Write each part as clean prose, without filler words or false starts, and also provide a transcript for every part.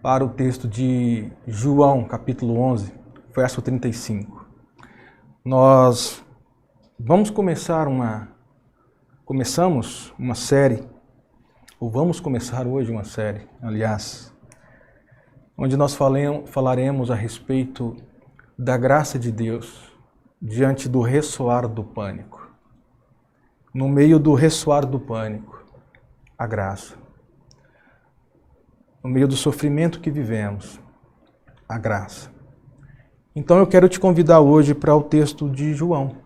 para o texto de João, capítulo 11, verso 35. Nós começamos uma série, ou vamos começar hoje uma série, aliás, onde nós falaremos a respeito da graça de Deus diante do ressoar do pânico. No meio do ressoar do pânico, a graça. No meio do sofrimento que vivemos, a graça. Então eu quero te convidar hoje para o texto de João.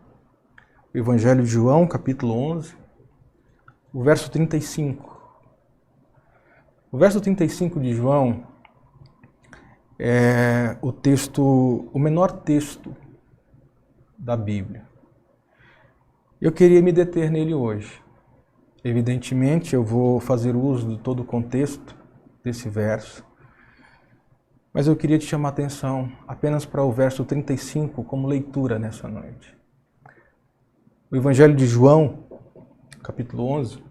O Evangelho de João, capítulo 11, o verso 35. O verso 35 de João é o menor texto da Bíblia. Eu queria me deter nele hoje. Evidentemente, eu vou fazer uso de todo o contexto desse verso, mas eu queria te chamar a atenção apenas para o verso 35 como leitura nessa noite. O Evangelho de João, capítulo 11,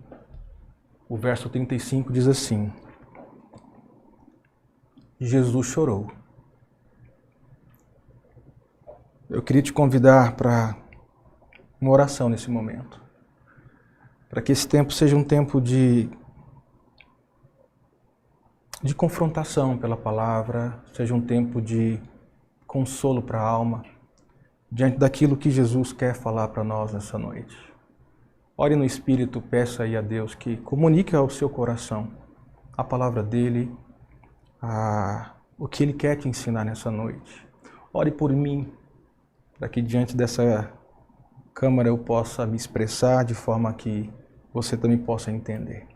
o verso 35 diz assim: Jesus chorou. Eu queria te convidar para uma oração nesse momento, para que esse tempo seja um tempo de confrontação pela palavra, seja um tempo de consolo para a alma, diante daquilo que Jesus quer falar para nós nessa noite. Ore no Espírito, peça aí a Deus que comunique ao seu coração a palavra dele, o que ele quer te ensinar nessa noite. Ore por mim, para que diante dessa câmara eu possa me expressar de forma que você também possa entender.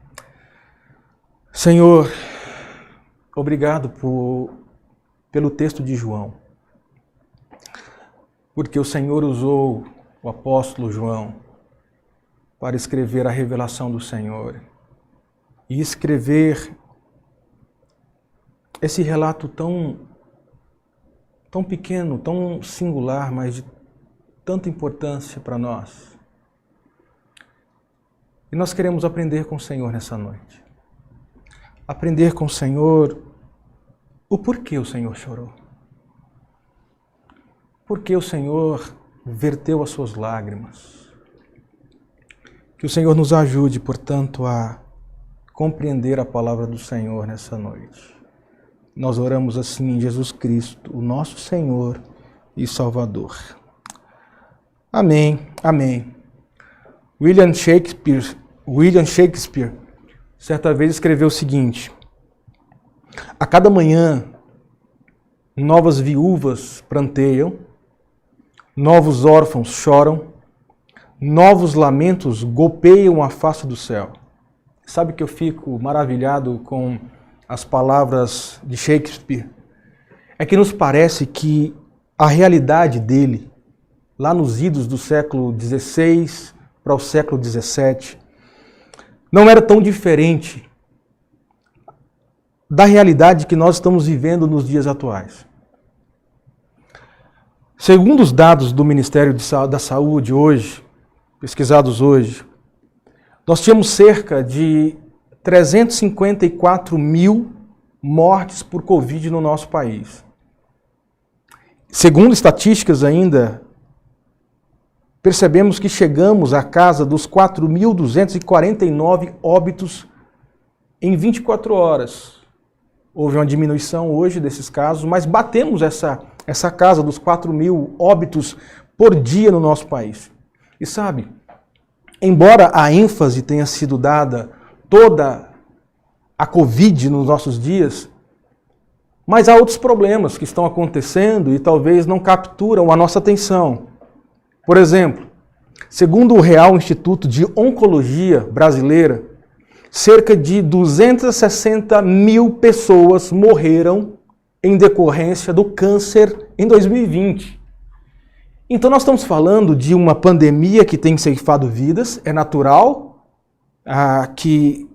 Senhor, obrigado pelo texto de João, porque o Senhor usou o apóstolo João para escrever a revelação do Senhor e escrever esse relato tão pequeno, tão singular, mas de tanta importância para nós. E nós queremos aprender com o Senhor nessa noite. Aprender com o Senhor o porquê o Senhor chorou. Porque o Senhor verteu as suas lágrimas. Que o Senhor nos ajude, portanto, a compreender a palavra do Senhor nessa noite. Nós oramos assim em Jesus Cristo, o nosso Senhor e Salvador. Amém, amém. William Shakespeare, certa vez escreveu o seguinte: a cada manhã, novas viúvas pranteiam, novos órfãos choram, novos lamentos golpeiam a face do céu. Sabe que eu fico maravilhado com as palavras de Shakespeare? É que nos parece que a realidade dele, lá nos idos do século XVI para o século XVII, não era tão diferente da realidade que nós estamos vivendo nos dias atuais. Segundo os dados do Ministério da Saúde hoje, pesquisados hoje, nós tínhamos cerca de 354 mil mortes por Covid no nosso país. Segundo estatísticas ainda, percebemos que chegamos à casa dos 4.249 óbitos em 24 horas. Houve uma diminuição hoje desses casos, mas batemos essa casa dos 4.000 óbitos por dia no nosso país. E sabe, embora a ênfase tenha sido dada toda a Covid nos nossos dias, mas há outros problemas que estão acontecendo e talvez não capturam a nossa atenção. Por exemplo, segundo o Real Instituto de Oncologia Brasileira, cerca de 260 mil pessoas morreram em decorrência do câncer em 2020. Então nós estamos falando de uma pandemia que tem ceifado vidas, é natural que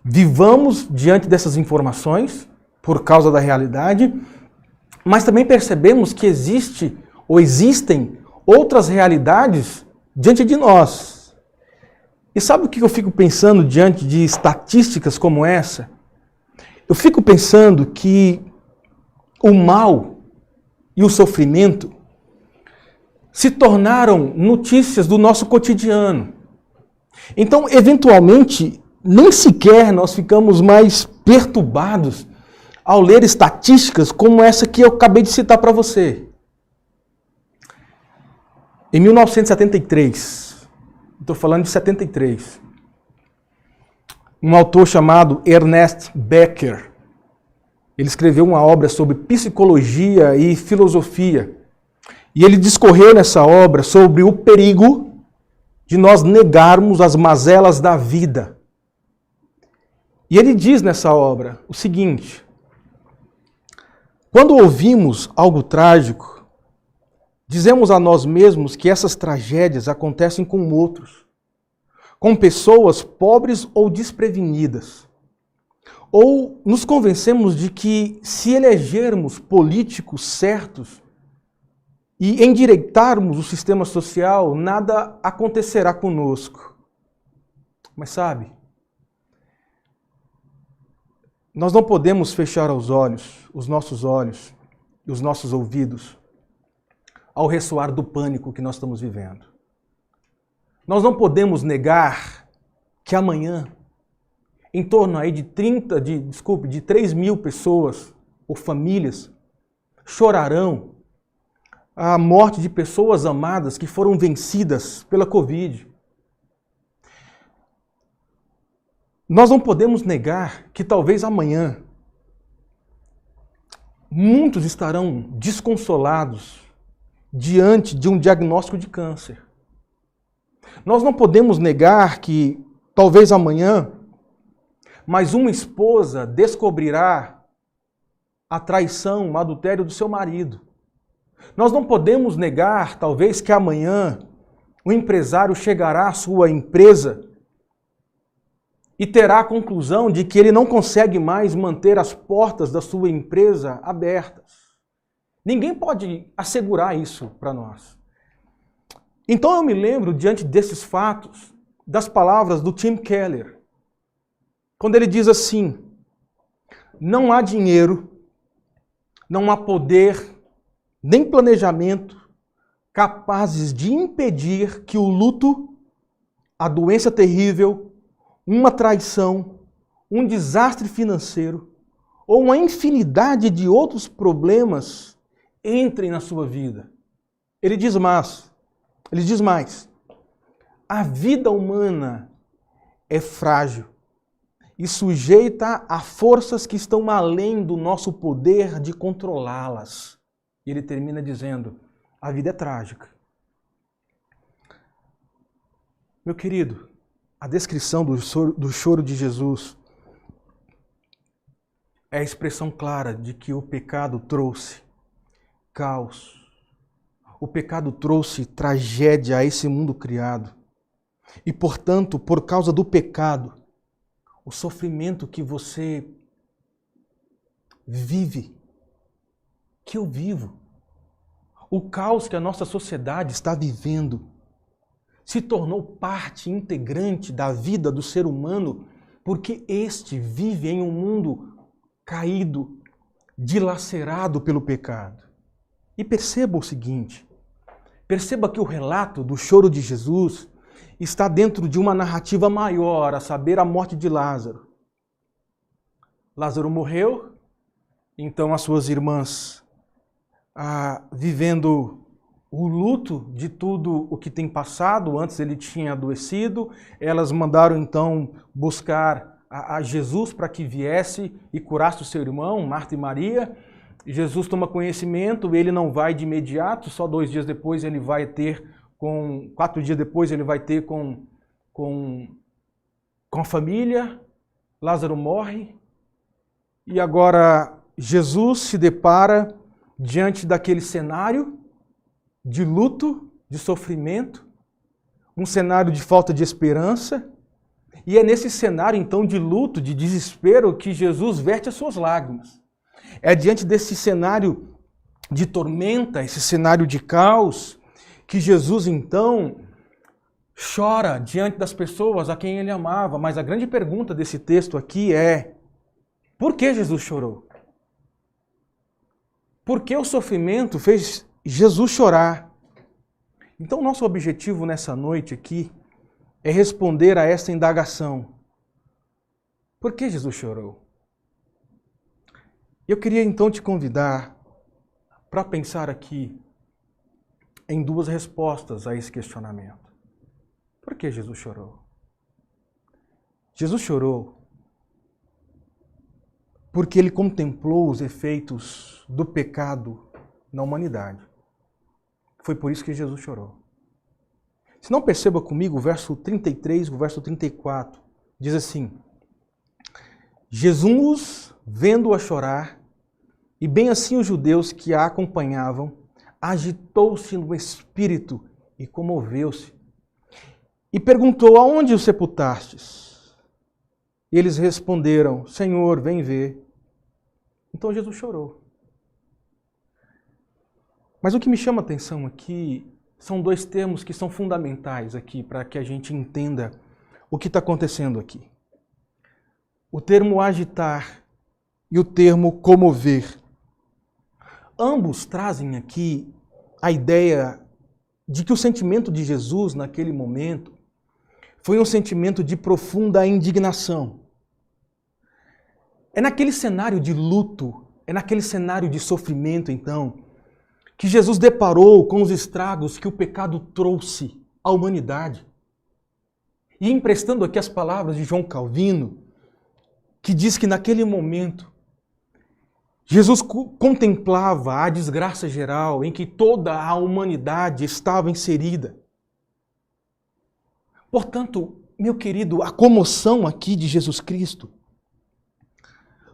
vivamos diante dessas informações por causa da realidade, mas também percebemos que existem outras realidades diante de nós. E sabe o que eu fico pensando diante de estatísticas como essa? Eu fico pensando que o mal e o sofrimento se tornaram notícias do nosso cotidiano. Então, eventualmente, nem sequer nós ficamos mais perturbados ao ler estatísticas como essa que eu acabei de citar para você. Em 1973, estou falando de 73, um autor chamado Ernest Becker, ele escreveu uma obra sobre psicologia e filosofia. E ele discorreu nessa obra sobre o perigo de nós negarmos as mazelas da vida. E ele diz nessa obra o seguinte: quando ouvimos algo trágico, dizemos a nós mesmos que essas tragédias acontecem com outros, com pessoas pobres ou desprevenidas. Ou nos convencemos de que se elegermos políticos certos e endireitarmos o sistema social, nada acontecerá conosco. Mas sabe, nós não podemos fechar os nossos olhos e os nossos ouvidos ao ressoar do pânico que nós estamos vivendo. Nós não podemos negar que amanhã, em torno aí de 3 mil pessoas ou famílias chorarão a morte de pessoas amadas que foram vencidas pela Covid. Nós não podemos negar que talvez amanhã muitos estarão desconsolados diante de um diagnóstico de câncer. Nós não podemos negar que talvez amanhã mais uma esposa descobrirá a traição, o adultério do seu marido. Nós não podemos negar, talvez, que amanhã o empresário chegará à sua empresa e terá a conclusão de que ele não consegue mais manter as portas da sua empresa abertas. Ninguém pode assegurar isso para nós. Então eu me lembro, diante desses fatos, das palavras do Tim Keller, quando ele diz assim: não há dinheiro, não há poder, nem planejamento capazes de impedir que o luto, a doença terrível, uma traição, um desastre financeiro ou uma infinidade de outros problemas entrem na sua vida. Ele diz mais, a vida humana é frágil e sujeita a forças que estão além do nosso poder de controlá-las. E ele termina dizendo, a vida é trágica. Meu querido, a descrição do choro de Jesus é a expressão clara de que o pecado trouxe caos. O pecado trouxe tragédia a esse mundo criado. E, portanto, por causa do pecado, o sofrimento que você vive, que eu vivo, o caos que a nossa sociedade está vivendo, se tornou parte integrante da vida do ser humano, porque este vive em um mundo caído, dilacerado pelo pecado. E perceba o seguinte, perceba que o relato do choro de Jesus está dentro de uma narrativa maior, a saber, a morte de Lázaro. Lázaro morreu, então as suas irmãs, vivendo o luto de tudo o que tem passado, antes ele tinha adoecido, elas mandaram então buscar a Jesus para que viesse e curasse o seu irmão, Marta e Maria. Jesus toma conhecimento, ele não vai de imediato, só 2 dias depois ele vai ter 4 dias depois ele vai ter com a família. Lázaro morre e agora Jesus se depara diante daquele cenário de luto, de sofrimento, um cenário de falta de esperança, e é nesse cenário então de luto, de desespero, que Jesus verte as suas lágrimas. É diante desse cenário de tormenta, esse cenário de caos, que Jesus então chora diante das pessoas a quem ele amava. Mas a grande pergunta desse texto aqui é: Por que Jesus chorou? Porque o sofrimento fez Jesus chorar. Então, nosso objetivo nessa noite aqui é responder a essa indagação. Por que Jesus chorou? Eu queria então te convidar para pensar aqui em duas respostas a esse questionamento. Por que Jesus chorou? Jesus chorou porque ele contemplou os efeitos do pecado na humanidade. Foi por isso que Jesus chorou. Se não, perceba comigo o verso 33, o verso 34. Diz assim: Jesus, vendo-a chorar, e bem assim os judeus que a acompanhavam, agitou-se no espírito e comoveu-se. E perguntou: aonde o sepultastes? E eles responderam: Senhor, vem ver. Então Jesus chorou. Mas o que me chama a atenção aqui são dois termos que são fundamentais aqui para que a gente entenda o que está acontecendo aqui. O termo agitar e o termo comover. Ambos trazem aqui a ideia de que o sentimento de Jesus naquele momento foi um sentimento de profunda indignação. É naquele cenário de luto, é naquele cenário de sofrimento, então, que Jesus deparou com os estragos que o pecado trouxe à humanidade. E emprestando aqui as palavras de João Calvino, que diz que naquele momento, Jesus contemplava a desgraça geral em que toda a humanidade estava inserida. Portanto, meu querido, a comoção aqui de Jesus Cristo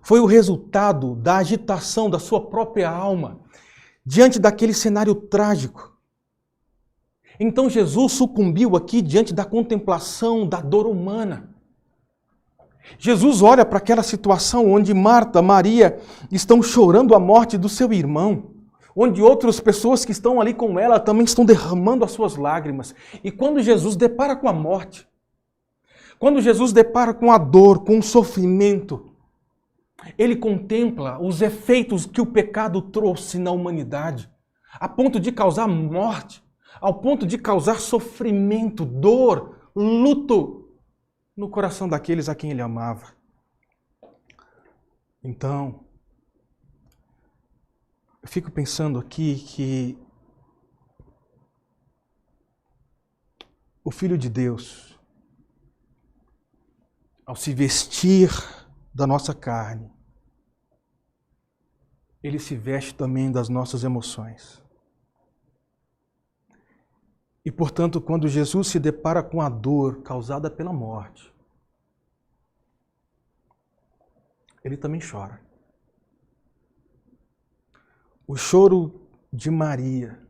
foi o resultado da agitação da sua própria alma diante daquele cenário trágico. Então Jesus sucumbiu aqui diante da contemplação da dor humana. Jesus olha para aquela situação onde Marta, Maria estão chorando a morte do seu irmão, onde outras pessoas que estão ali com ela também estão derramando as suas lágrimas. E quando Jesus depara com a morte, quando Jesus depara com a dor, com o sofrimento, ele contempla os efeitos que o pecado trouxe na humanidade, a ponto de causar morte, ao ponto de causar sofrimento, dor, luto no coração daqueles a quem ele amava. Então, eu fico pensando aqui que o Filho de Deus, ao se vestir da nossa carne, ele se veste também das nossas emoções. E, portanto, quando Jesus se depara com a dor causada pela morte, ele também chora. O choro de Maria,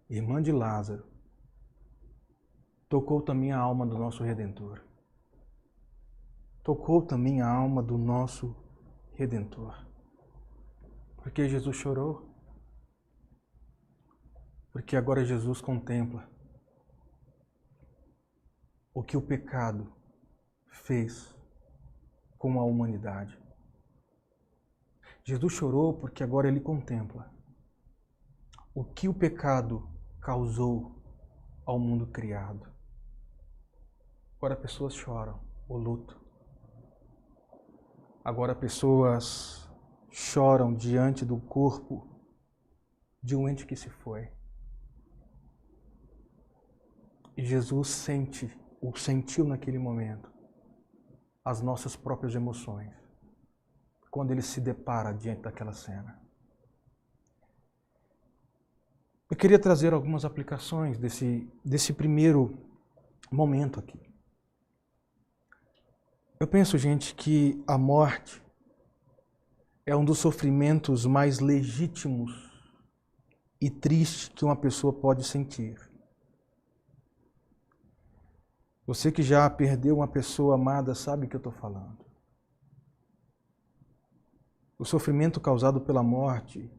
irmã de Lázaro, tocou também a alma do nosso Redentor. Tocou também a alma do nosso Redentor. Porque Jesus chorou? Porque agora Jesus contempla o que o pecado fez com a humanidade. Jesus chorou porque agora ele contempla o que o pecado causou ao mundo criado. Agora pessoas choram o luto. Agora pessoas choram diante do corpo de um ente que se foi. E Jesus sentiu naquele momento as nossas próprias emoções, quando ele se depara diante daquela cena. Eu queria trazer algumas aplicações desse primeiro momento aqui. Eu penso, gente, que a morte é um dos sofrimentos mais legítimos e tristes que uma pessoa pode sentir. Você que já perdeu uma pessoa amada sabe o que eu estou falando. O sofrimento causado pela morte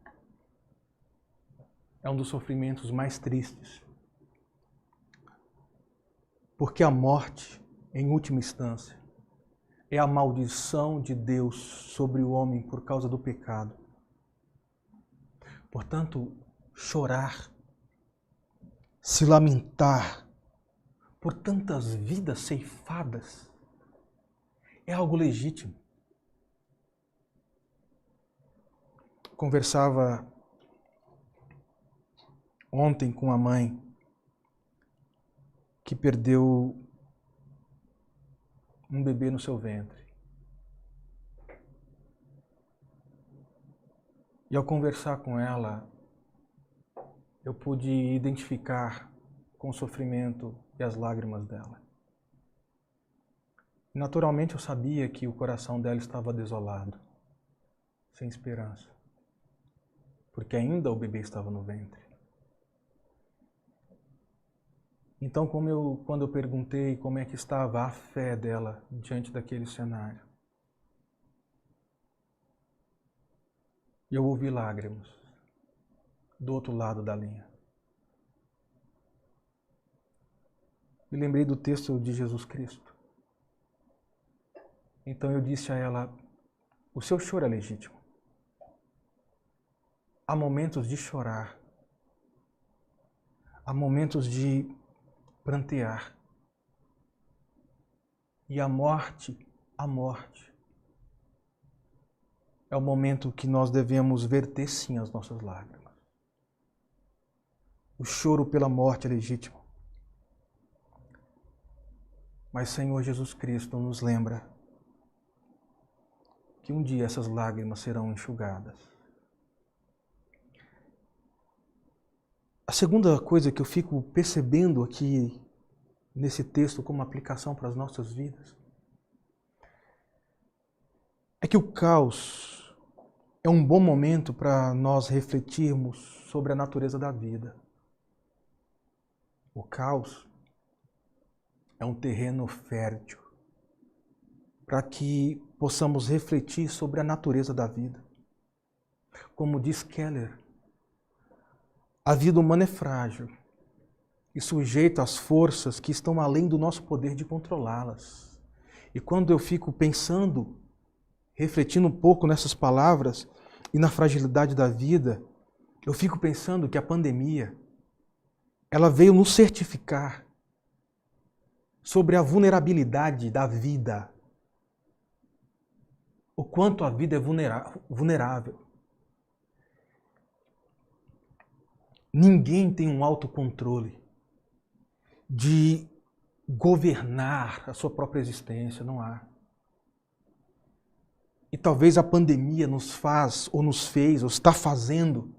é um dos sofrimentos mais tristes. Porque a morte, em última instância, é a maldição de Deus sobre o homem por causa do pecado. Portanto, chorar, se lamentar por tantas vidas ceifadas é algo legítimo. Conversava ontem com a mãe que perdeu um bebê no seu ventre. E ao conversar com ela, eu pude identificar com o sofrimento e as lágrimas dela. Naturalmente eu sabia que o coração dela estava desolado, sem esperança, porque ainda o bebê estava no ventre. Então, quando eu perguntei como é que estava a fé dela diante daquele cenário, eu ouvi lágrimas do outro lado da linha. Me lembrei do texto de Jesus Cristo. Então eu disse a ela, o seu choro é legítimo. Há momentos de chorar. Há momentos de prantear. E a morte é o momento que nós devemos verter sim as nossas lágrimas. O choro pela morte é legítimo. Mas Senhor Jesus Cristo nos lembra que um dia essas lágrimas serão enxugadas. A segunda coisa que eu fico percebendo aqui nesse texto como aplicação para as nossas vidas é que o caos é um bom momento para nós refletirmos sobre a natureza da vida. O caos é um terreno fértil para que possamos refletir sobre a natureza da vida. Como diz Keller, a vida humana é frágil e sujeita às forças que estão além do nosso poder de controlá-las. E quando eu fico pensando, refletindo um pouco nessas palavras e na fragilidade da vida, eu fico pensando que a pandemia, ela veio nos certificar sobre a vulnerabilidade da vida. O quanto a vida é vulnerável. Ninguém tem um autocontrole de governar a sua própria existência, não há. E talvez a pandemia nos faz, ou nos fez, ou está fazendo,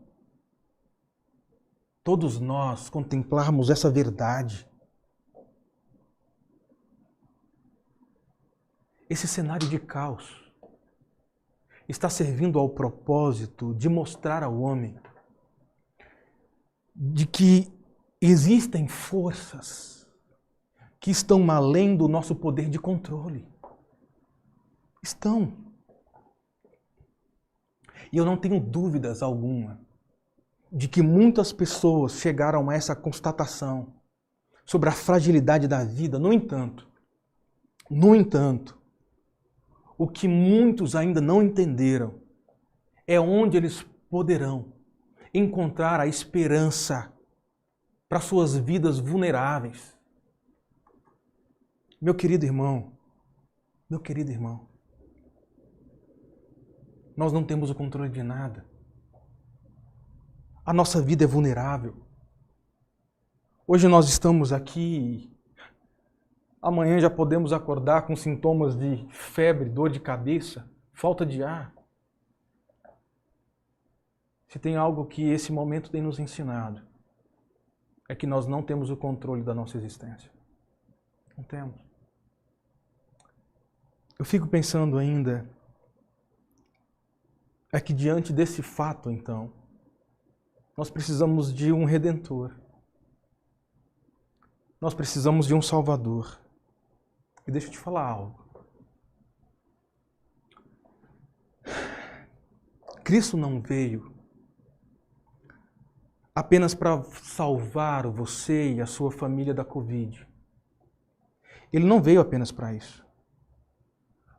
todos nós contemplarmos essa verdade. Esse cenário de caos está servindo ao propósito de mostrar ao homem de que existem forças que estão além do nosso poder de controle. Estão. E eu não tenho dúvidas alguma de que muitas pessoas chegaram a essa constatação sobre a fragilidade da vida. No entanto, o que muitos ainda não entenderam é onde eles poderão encontrar a esperança para suas vidas vulneráveis. Meu querido irmão, nós não temos o controle de nada. A nossa vida é vulnerável. Hoje nós estamos aqui, amanhã já podemos acordar com sintomas de febre, dor de cabeça, falta de ar. Se tem algo que esse momento tem nos ensinado, é que nós não temos o controle da nossa existência. Não temos. Eu fico pensando ainda, é que diante desse fato, então, nós precisamos de um Redentor. Nós precisamos de um Salvador. E deixa eu te falar algo. Cristo não veio apenas para salvar você e a sua família da Covid. Ele não veio apenas para isso.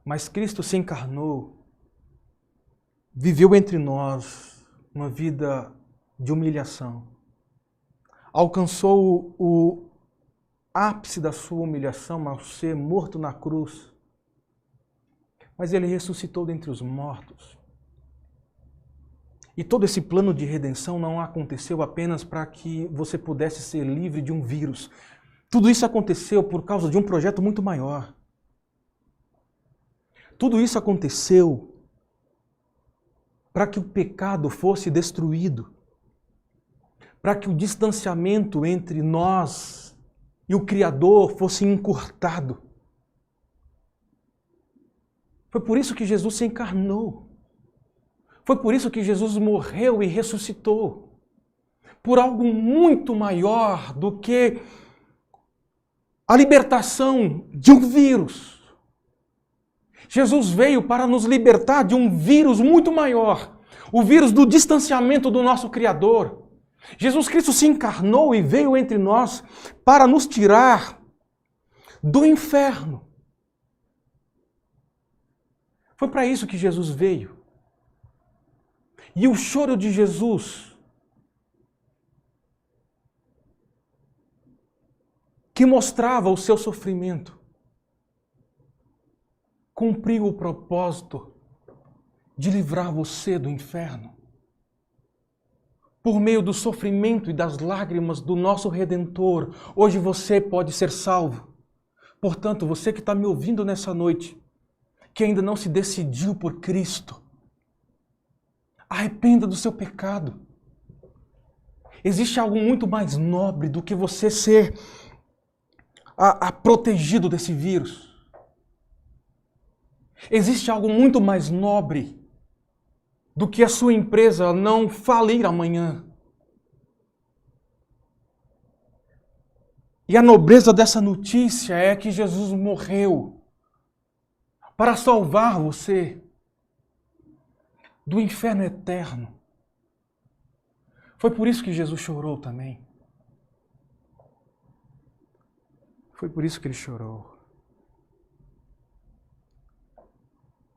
Mas Cristo se encarnou, viveu entre nós uma vida de humilhação. Alcançou o ápice da sua humilhação ao ser morto na cruz. Mas ele ressuscitou dentre os mortos. E todo esse plano de redenção não aconteceu apenas para que você pudesse ser livre de um vírus. Tudo isso aconteceu por causa de um projeto muito maior. Tudo isso aconteceu para que o pecado fosse destruído, para que o distanciamento entre nós e o Criador fosse encurtado. Foi por isso que Jesus se encarnou. Foi por isso que Jesus morreu e ressuscitou. Por algo muito maior do que a libertação de um vírus. Jesus veio para nos libertar de um vírus muito maior. O vírus do distanciamento do nosso Criador. Jesus Cristo se encarnou e veio entre nós para nos tirar do inferno. Foi para isso que Jesus veio. E o choro de Jesus, que mostrava o seu sofrimento, cumpriu o propósito de livrar você do inferno. Por meio do sofrimento e das lágrimas do nosso Redentor, hoje você pode ser salvo. Portanto, você que está me ouvindo nessa noite, que ainda não se decidiu por Cristo, arrependa do seu pecado. Existe algo muito mais nobre do que você ser protegido desse vírus. Existe algo muito mais nobre do que a sua empresa não falir amanhã. E a nobreza dessa notícia é que Jesus morreu para salvar você do inferno eterno. Foi por isso que Jesus chorou também. Foi por isso que ele chorou.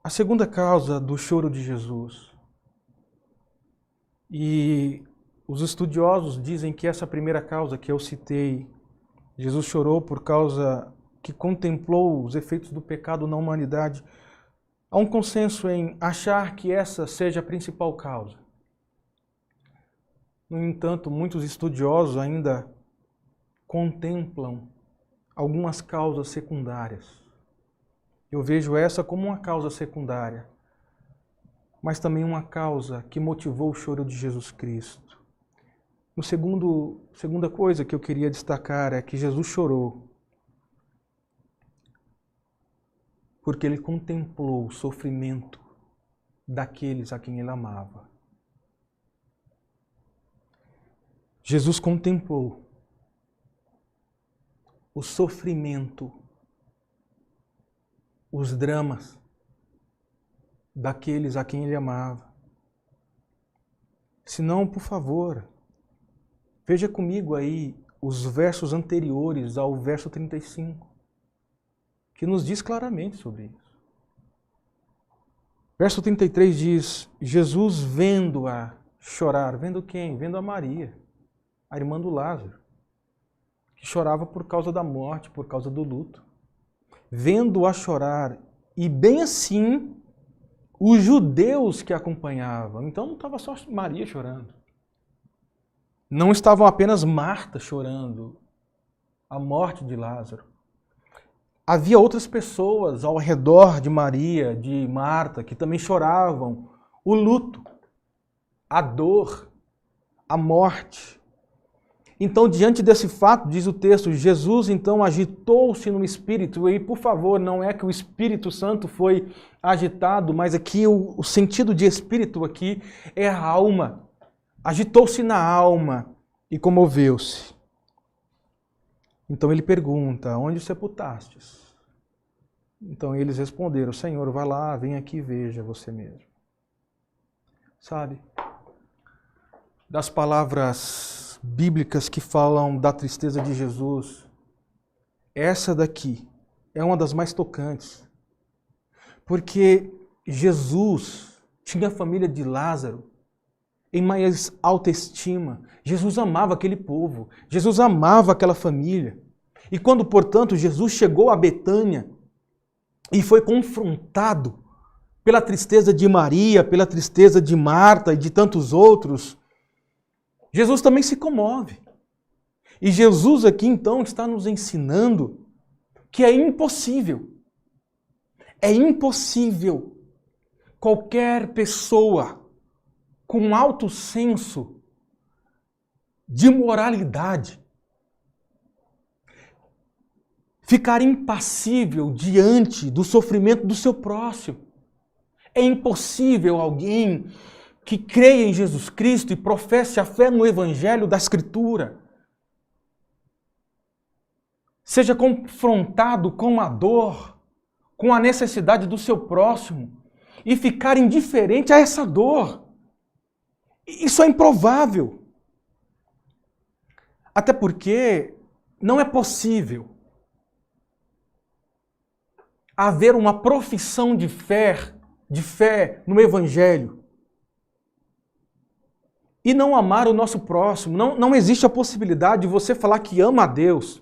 A segunda causa do choro de Jesus. E os estudiosos dizem que essa primeira causa que eu citei, Jesus chorou por causa que contemplou os efeitos do pecado na humanidade. Há um consenso em achar que essa seja a principal causa. No entanto, muitos estudiosos ainda contemplam algumas causas secundárias. Eu vejo essa como uma causa secundária, mas também uma causa que motivou o choro de Jesus Cristo. Segunda coisa que eu queria destacar é que Jesus chorou porque ele contemplou o sofrimento daqueles a quem ele amava. Jesus contemplou o sofrimento, os dramas daqueles a quem ele amava. Se não, por favor, veja comigo aí os versos anteriores ao verso 35, que nos diz claramente sobre isso. Verso 33 diz, Jesus vendo-a chorar, vendo quem? Vendo a Maria, a irmã do Lázaro, que chorava por causa da morte, por causa do luto. Vendo-a chorar, e bem assim, os judeus que a acompanhavam. Então não estava só Maria chorando. Não estavam apenas Marta chorando a morte de Lázaro. Havia outras pessoas ao redor de Maria, de Marta, que também choravam o luto, a dor, a morte. Então, diante desse fato, diz o texto, Jesus então agitou-se no Espírito. E, por favor, não é que o Espírito Santo foi agitado, mas aqui o sentido de Espírito aqui é a alma. Agitou-se na alma e comoveu-se. Então ele pergunta, onde sepultastes? Então eles responderam, Senhor, vá lá, vem aqui e veja você mesmo. Sabe, das palavras bíblicas que falam da tristeza de Jesus, essa daqui é uma das mais tocantes. Porque Jesus tinha a família de Lázaro em mais alta estima. Jesus amava aquele povo. Jesus amava aquela família. E quando, portanto, Jesus chegou a Betânia e foi confrontado pela tristeza de Maria, pela tristeza de Marta e de tantos outros, Jesus também se comove. E Jesus aqui, então, está nos ensinando que é impossível qualquer pessoa com alto senso de moralidade ficar impassível diante do sofrimento do seu próximo. É impossível alguém que creia em Jesus Cristo e professe a fé no Evangelho da Escritura seja confrontado com a dor, com a necessidade do seu próximo e ficar indiferente a essa dor. Isso é improvável. Até porque não é possível haver uma profissão de fé no Evangelho e não amar o nosso próximo. Não existe a possibilidade de você falar que ama a Deus,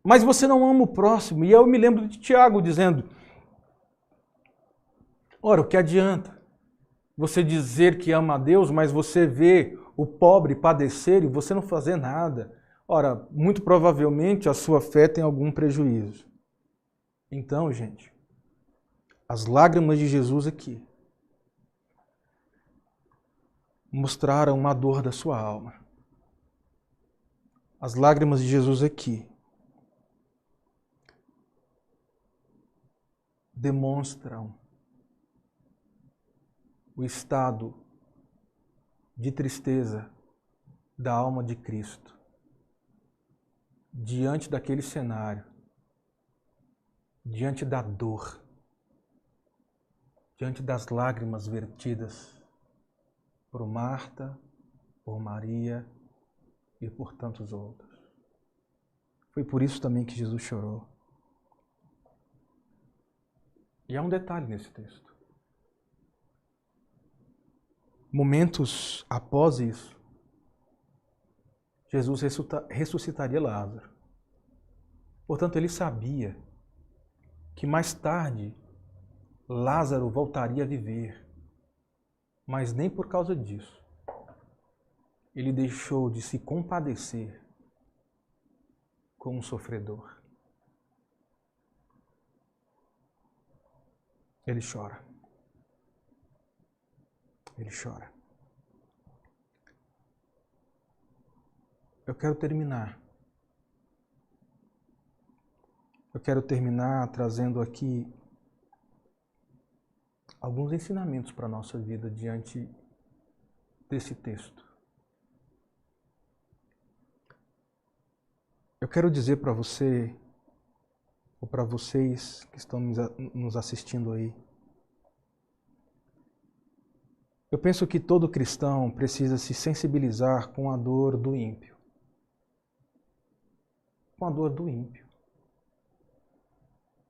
mas você não ama o próximo. E eu me lembro de Tiago dizendo, ora, o que adianta você dizer que ama a Deus, mas você vê o pobre padecer e você não fazer nada? Ora, muito provavelmente a sua fé tem algum prejuízo. Então, gente, as lágrimas de Jesus aqui mostraram uma dor da sua alma. As lágrimas de Jesus aqui demonstram o estado de tristeza da alma de Cristo diante daquele cenário, diante da dor, diante das lágrimas vertidas por Marta, por Maria e por tantos outros. Foi por isso também que Jesus chorou. E há um detalhe nesse texto. Momentos após isso, Jesus ressuscitaria Lázaro. Portanto, ele sabia que mais tarde Lázaro voltaria a viver. Mas nem por causa disso ele deixou de se compadecer com um sofredor. Ele chora. Ele chora. Eu quero terminar. Eu quero terminar trazendo aqui alguns ensinamentos para a nossa vida diante desse texto. Eu quero dizer para você, ou para vocês que estão nos assistindo aí, eu penso que todo cristão precisa se sensibilizar com a dor do ímpio. Com a dor do ímpio.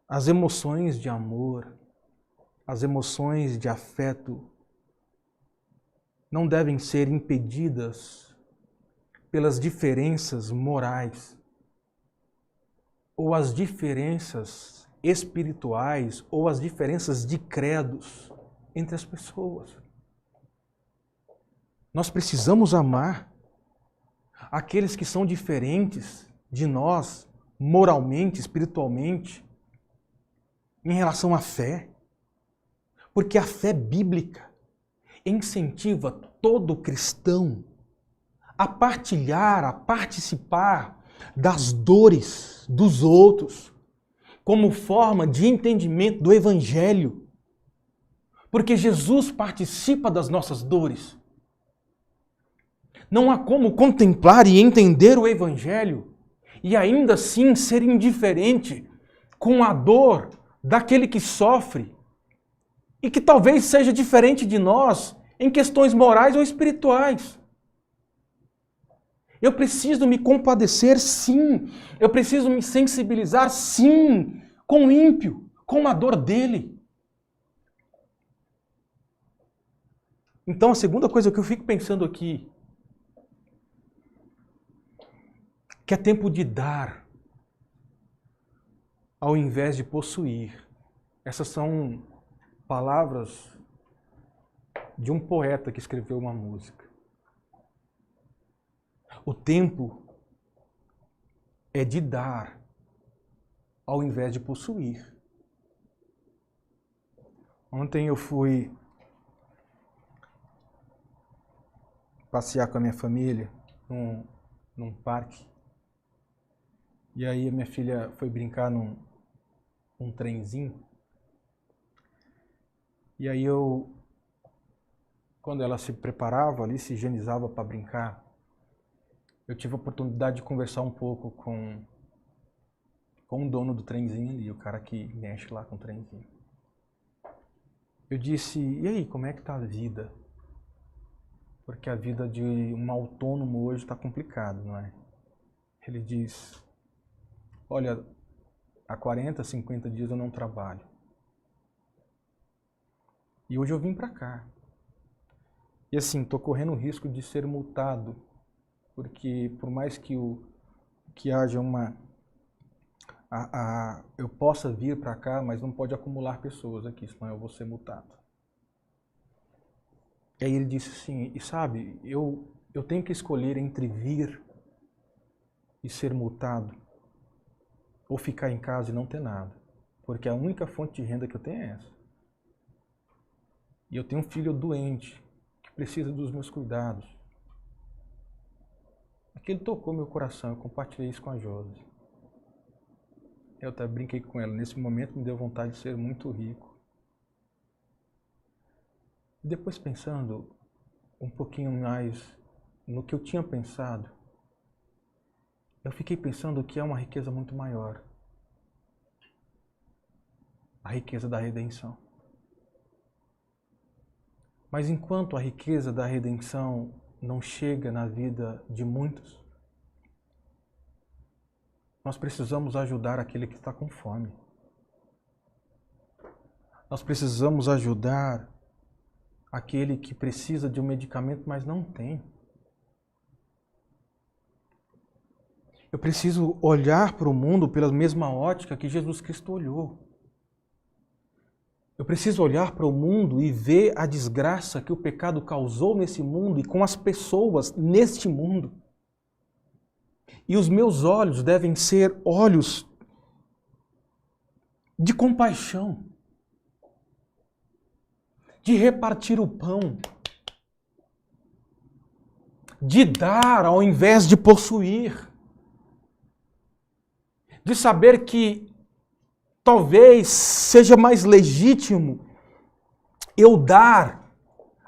As emoções de amor, as emoções de afeto não devem ser impedidas pelas diferenças morais ou as diferenças espirituais ou as diferenças de credos entre as pessoas. Nós precisamos amar aqueles que são diferentes de nós moralmente, espiritualmente, em relação à fé. Porque a fé bíblica incentiva todo cristão a partilhar, a participar das dores dos outros, como forma de entendimento do Evangelho. Porque Jesus participa das nossas dores. Não há como contemplar e entender o Evangelho e ainda assim ser indiferente com a dor daquele que sofre e que talvez seja diferente de nós em questões morais ou espirituais. Eu preciso me compadecer, sim. Eu preciso me sensibilizar, sim, com o ímpio, com a dor dele. Então, a segunda coisa que eu fico pensando aqui, que é tempo de dar, ao invés de possuir. Essas são palavras de um poeta que escreveu uma música. O tempo é de dar, ao invés de possuir. Ontem eu fui passear com a minha família num parque. E aí a minha filha foi brincar num trenzinho. E aí quando ela se preparava ali, se higienizava para brincar, eu tive a oportunidade de conversar um pouco com o dono do trenzinho ali, o cara que mexe lá com o trenzinho. Eu disse, e aí, como é que tá a vida? Porque a vida de um autônomo hoje está complicada, não é? Ele diz, olha, há 40, 50 dias eu não trabalho. E hoje eu vim para cá. E assim, estou correndo o risco de ser multado, porque por mais que haja eu possa vir para cá, mas não pode acumular pessoas aqui, senão eu vou ser multado. E aí ele disse assim, e sabe, eu tenho que escolher entre vir e ser multado, ou ficar em casa e não ter nada, porque a única fonte de renda que eu tenho é essa. E eu tenho um filho doente, que precisa dos meus cuidados. Aquilo tocou meu coração, eu compartilhei isso com a Josi. Eu até brinquei com ela, nesse momento me deu vontade de ser muito rico. Depois pensando um pouquinho mais no que eu tinha pensado, eu fiquei pensando que é uma riqueza muito maior. A riqueza da redenção. Mas enquanto a riqueza da redenção não chega na vida de muitos, nós precisamos ajudar aquele que está com fome. Nós precisamos ajudar aquele que precisa de um medicamento, mas não tem. Eu preciso olhar para o mundo pela mesma ótica que Jesus Cristo olhou. Eu preciso olhar para o mundo e ver a desgraça que o pecado causou nesse mundo e com as pessoas neste mundo. E os meus olhos devem ser olhos de compaixão, de repartir o pão, de dar ao invés de possuir, de saber que talvez seja mais legítimo eu dar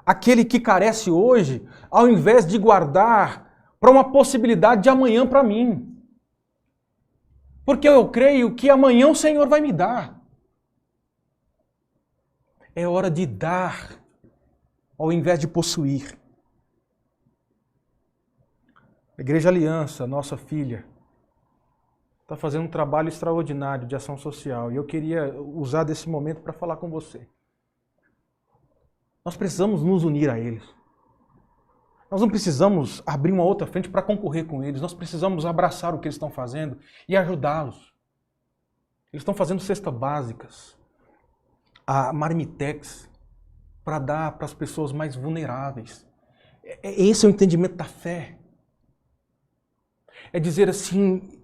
àquele que carece hoje, ao invés de guardar para uma possibilidade de amanhã para mim. Porque eu creio que amanhã o Senhor vai me dar. É hora de dar, ao invés de possuir. A Igreja Aliança, nossa filha, está fazendo um trabalho extraordinário de ação social. E eu queria usar desse momento para falar com você. Nós precisamos nos unir a eles. Nós não precisamos abrir uma outra frente para concorrer com eles. Nós precisamos abraçar o que eles estão fazendo e ajudá-los. Eles estão fazendo cestas básicas, a marmitex, para dar para as pessoas mais vulneráveis. Esse é o entendimento da fé. É dizer assim,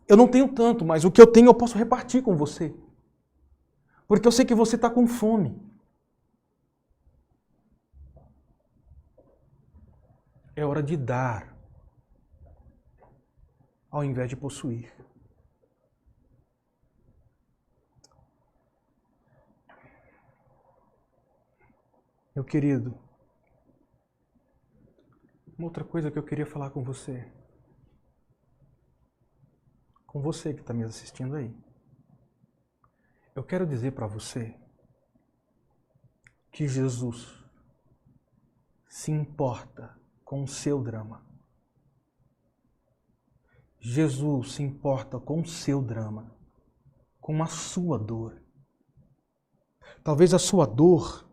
eu não tenho tanto, mas o que eu tenho eu posso repartir com você. Porque eu sei que você está com fome. É hora de dar, ao invés de possuir. Meu querido, uma outra coisa que eu queria falar com você que está me assistindo aí. Eu quero dizer para você que Jesus se importa com o seu drama. Jesus se importa com o seu drama, com a sua dor. Talvez a sua dor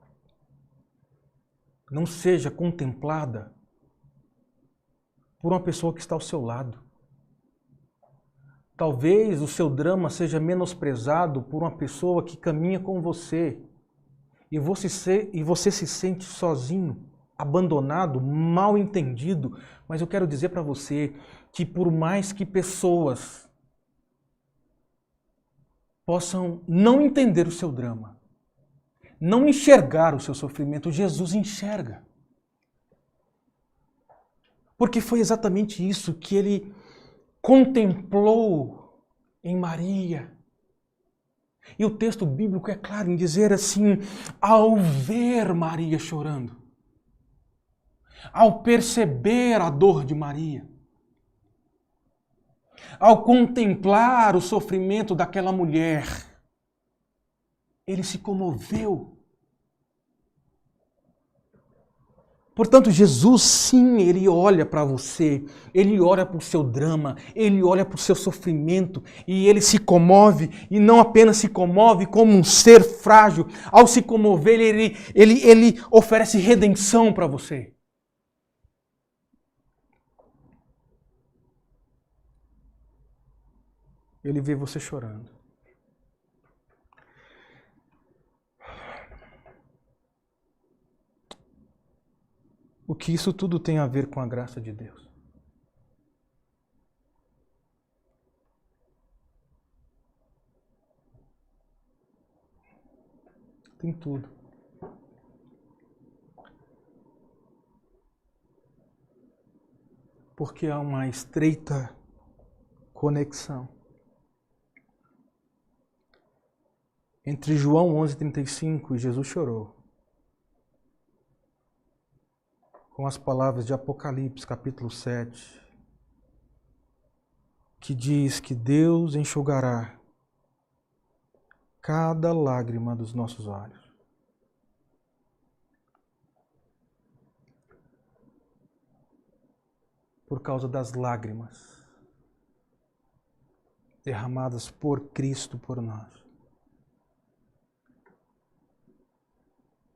não seja contemplada por uma pessoa que está ao seu lado. Talvez o seu drama seja menosprezado por uma pessoa que caminha com você e você se sente sozinho, abandonado, mal entendido. Mas eu quero dizer para você que por mais que pessoas possam não entender o seu drama, não enxergar o seu sofrimento, Jesus enxerga. Porque foi exatamente isso que ele contemplou em Maria. E o texto bíblico é claro em dizer assim, ao ver Maria chorando, ao perceber a dor de Maria, ao contemplar o sofrimento daquela mulher, ele se comoveu. Portanto, Jesus, sim, ele olha para você, ele olha para o seu drama, ele olha para o seu sofrimento e ele se comove, e não apenas se comove como um ser frágil, ao se comover, ele oferece redenção para você. Ele vê você chorando. O que isso tudo tem a ver com a graça de Deus? Tem tudo. Porque há uma estreita conexão entre João 11:35 e Jesus chorou, com as palavras de Apocalipse, capítulo 7, que diz que Deus enxugará cada lágrima dos nossos olhos. Por causa das lágrimas derramadas por Cristo por nós.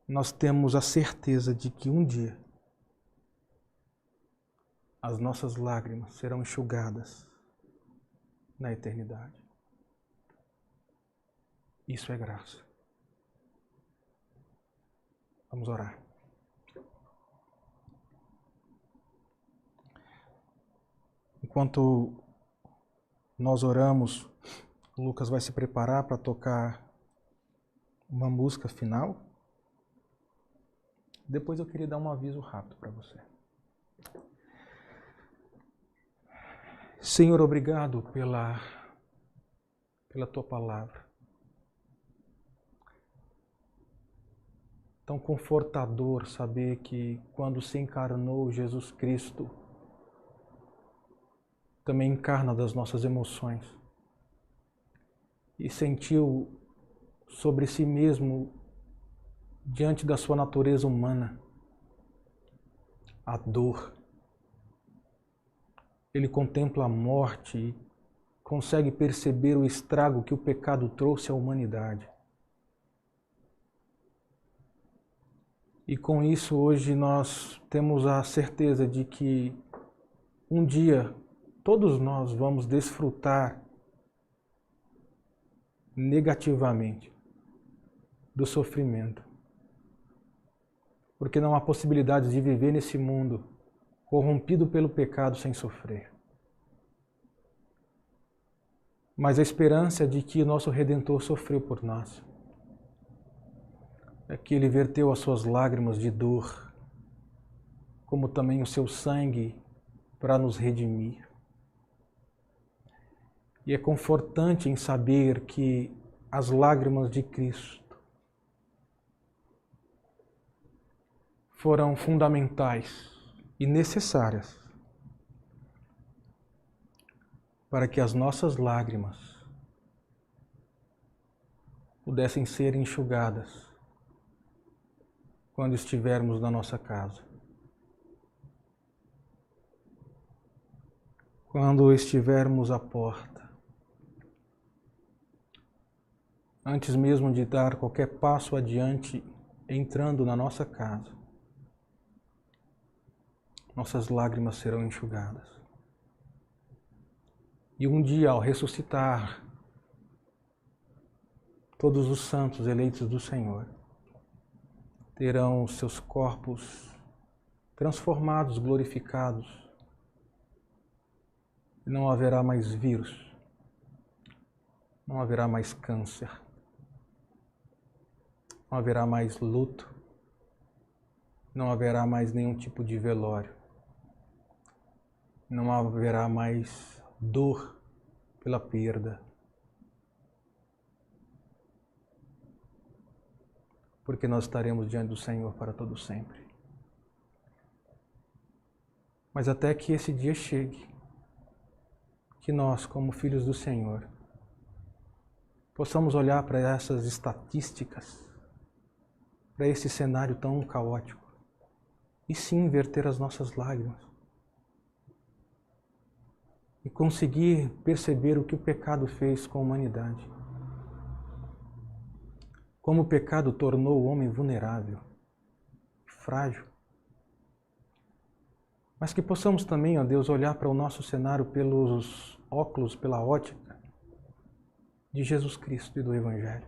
Nós temos a certeza de que um dia as nossas lágrimas serão enxugadas na eternidade. Isso é graça. Vamos orar. Enquanto nós oramos, o Lucas vai se preparar para tocar uma música final. Depois eu queria dar um aviso rápido para você. Senhor, obrigado pela tua palavra. Tão confortador saber que quando se encarnou Jesus Cristo, também encarna das nossas emoções. E sentiu sobre si mesmo, diante da sua natureza humana, a dor. Ele contempla a morte e consegue perceber o estrago que o pecado trouxe à humanidade. E com isso hoje nós temos a certeza de que um dia todos nós vamos desfrutar negativamente do sofrimento. Porque não há possibilidade de viver nesse mundo corrompido pelo pecado sem sofrer. Mas a esperança de que o nosso Redentor sofreu por nós, é que Ele verteu as suas lágrimas de dor, como também o seu sangue para nos redimir. E é confortante em saber que as lágrimas de Cristo foram fundamentais e necessárias para que as nossas lágrimas pudessem ser enxugadas quando estivermos na nossa casa. Quando estivermos à porta antes mesmo de dar qualquer passo adiante, entrando na nossa casa, nossas lágrimas serão enxugadas. E um dia, ao ressuscitar, todos os santos eleitos do Senhor terão seus corpos transformados, glorificados. E não haverá mais vírus, não haverá mais câncer, não haverá mais luto, não haverá mais nenhum tipo de velório, não haverá mais dor pela perda. Porque nós estaremos diante do Senhor para todo sempre. Mas até que esse dia chegue, que nós, como filhos do Senhor, possamos olhar para essas estatísticas, para esse cenário tão caótico, e sim verter as nossas lágrimas, e conseguir perceber o que o pecado fez com a humanidade. Como o pecado tornou o homem vulnerável, frágil. Mas que possamos também, ó Deus, olhar para o nosso cenário pelos óculos, pela ótica de Jesus Cristo e do Evangelho.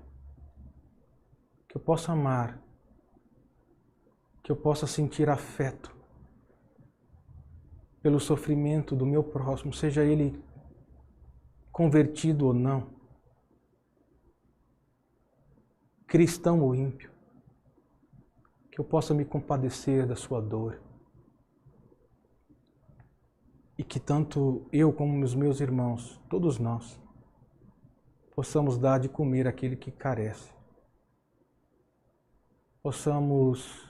Que eu possa amar, que eu possa sentir afeto pelo sofrimento do meu próximo, seja ele convertido ou não, cristão ou ímpio, que eu possa me compadecer da sua dor e que tanto eu como os meus irmãos, todos nós, possamos dar de comer àquele que carece, possamos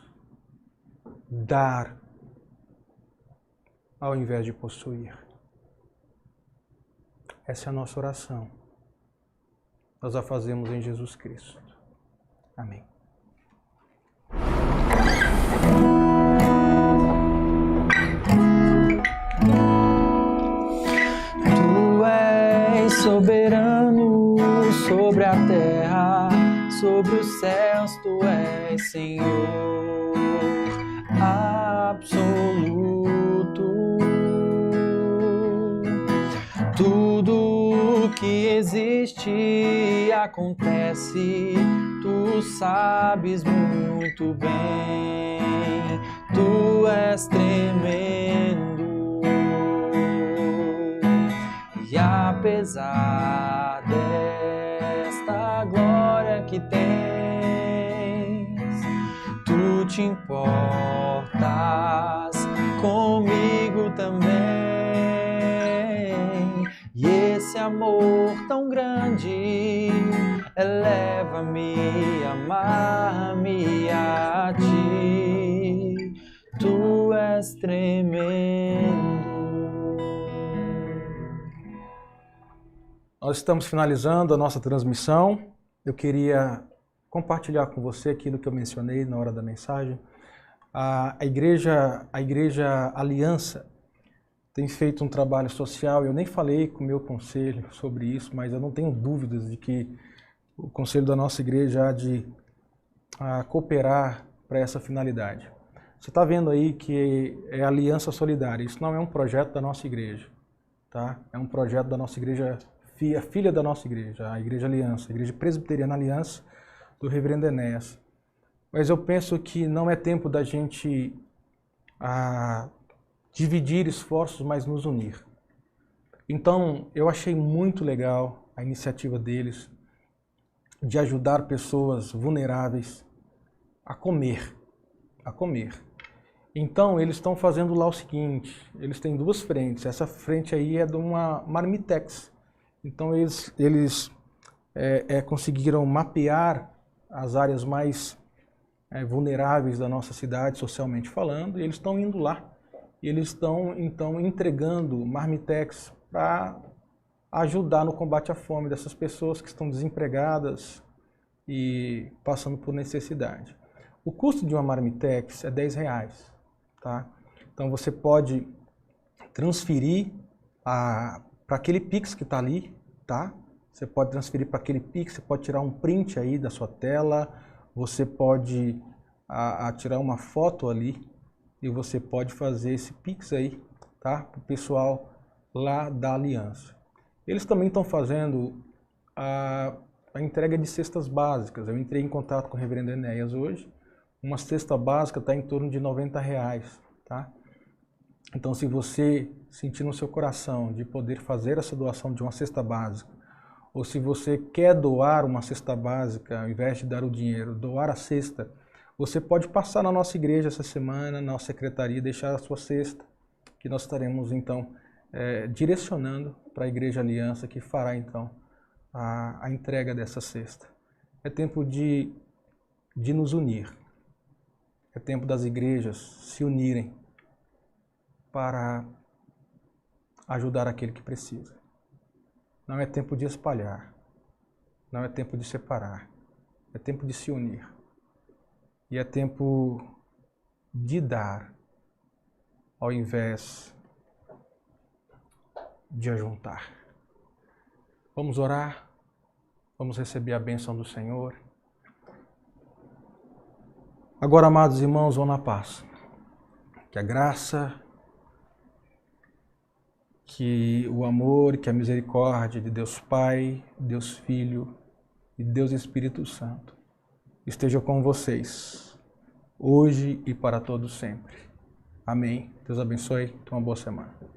dar ao invés de possuir. Essa é a nossa oração. Nós a fazemos em Jesus Cristo. Amém. Tu és soberano sobre a terra, sobre os céus, tu és Senhor absoluto. Tudo que existe acontece, tu sabes muito bem, tu és tremendo. E apesar desta glória que tens, tu te importas comigo também. E esse amor tão grande eleva-me, amar-me a ti. Tu és tremendo. Nós estamos finalizando a nossa transmissão. Eu queria compartilhar com você aquilo que eu mencionei na hora da mensagem. A Igreja Aliança tem feito um trabalho social. Eu nem falei com o meu conselho sobre isso, mas eu não tenho dúvidas de que o conselho da nossa igreja há de cooperar para essa finalidade. Você está vendo aí que é Aliança Solidária. Isso não é um projeto da nossa igreja, tá? É um projeto da nossa igreja, a filha da nossa igreja, a Igreja Aliança, a Igreja Presbiteriana Aliança do Reverendo Enéas. Mas eu penso que não é tempo da gente dividir esforços, mas nos unir. Então, eu achei muito legal a iniciativa deles de ajudar pessoas vulneráveis a comer. Então, eles estão fazendo lá o seguinte, eles têm duas frentes. Essa frente aí é de uma marmitex. Então, eles conseguiram mapear as áreas mais vulneráveis da nossa cidade, socialmente falando, e eles estão indo lá. E eles estão, então, entregando marmitex para ajudar no combate à fome dessas pessoas que estão desempregadas e passando por necessidade. O custo de uma marmitex é R$10, tá? Então você pode transferir para aquele Pix que está ali, tá? Você pode transferir para aquele Pix, você pode tirar um print aí da sua tela, você pode tirar uma foto ali e você pode fazer esse Pix aí, tá? Para o pessoal lá da Aliança. Eles também estão fazendo a entrega de cestas básicas. Eu entrei em contato com o reverendo Enéas hoje. Uma cesta básica está em torno de R$90, tá? Então, se você sentir no seu coração de poder fazer essa doação de uma cesta básica, ou se você quer doar uma cesta básica, ao invés de dar o dinheiro, doar a cesta, você pode passar na nossa igreja essa semana, na nossa secretaria, deixar a sua cesta, que nós estaremos, então, direcionando para a Igreja Aliança, que fará, então, a entrega dessa cesta. É tempo de nos unir. É tempo das igrejas se unirem para ajudar aquele que precisa. Não é tempo de espalhar. Não é tempo de separar. É tempo de se unir. E é tempo de dar, ao invés de ajuntar. Vamos orar. Vamos receber a bênção do Senhor. Agora, amados irmãos, vão na paz. Que a graça, que o amor, que a misericórdia de Deus Pai, Deus Filho e Deus Espírito Santo esteja com vocês, hoje e para todos sempre. Amém. Deus abençoe. Tenha uma boa semana.